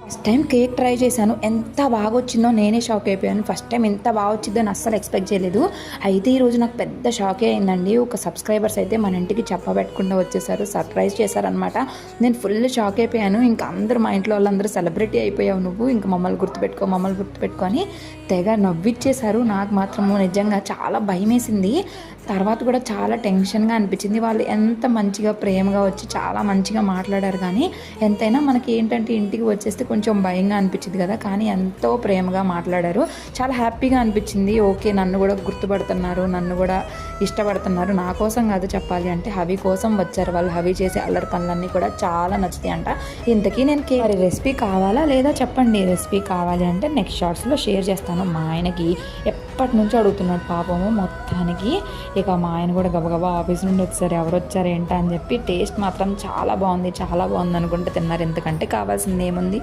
First time cake try చేశాను. ఎంత బాగా వచ్చిందో నేనే షాక్ అయిపోయాను. ఫస్ట్ టైం ఎంత బాగా వచ్చిందని అస్సలు ఎక్స్పెక్ట్ చేయలేదు. అయితే ఈరోజు నాకు పెద్ద షాకే అయిందండి. ఒక సబ్స్క్రైబర్స్ అయితే మన ఇంటికి చెప్పబెట్టకుండా వచ్చేసారు. సర్ప్రైజ్ చేశారనమాట. నేను ఫుల్ షాక్ అయిపోయాను. ఇంకా అందరూ మా ఇంట్లో వాళ్ళందరూ సెలబ్రిటీ అయిపోయావు నువ్వు, ఇంకా మమ్మల్ని గుర్తుపెట్టుకో అని తెగ నవ్విచ్చేశారు. నాకు మాత్రము నిజంగా చాలా భయమేసింది. తర్వాత కూడా చాలా టెన్షన్గా అనిపించింది. వాళ్ళు ఎంత మంచిగా ప్రేమగా వచ్చి చాలా మంచిగా మాట్లాడారు. కానీ ఎంతైనా మనకి ఏంటంటే ఇంటికి వచ్చేస్తే కొంచెం భయంగా అనిపించింది కదా, కానీ ఎంతో ప్రేమగా మాట్లాడారు. చాలా హ్యాపీగా అనిపించింది. ఓకే, నన్ను కూడా గుర్తుపడుతున్నారు, నన్ను కూడా ఇష్టపడుతున్నారు. నా కోసం కాదు చెప్పాలి అంటే, హవి కోసం వచ్చారు వాళ్ళు. హవి చేసే అల్లరి పనులన్నీ కూడా చాలా నచ్చుతాయి అంట. ఇంతకీ నేను మరి రెసిపీ కావాలా లేదా చెప్పండి. రెసిపీ కావాలి అంటే నెక్స్ట్ షార్ట్స్లో షేర్ చేస్తాను. మా ఆయనకి ఎప్పటి నుంచో అడుగుతున్నాడు పాపము మొత్తానికి. ఇక మా ఆయన కూడా గబగబా ఆఫీస్ నుండి వచ్చారు. ఎవరు వచ్చారు ఏంటా అని చెప్పి. టేస్ట్ మాత్రం చాలా బాగుంది అనుకుంటే తిన్నారు. ఎందుకంటే కావాల్సింది ఏముంది.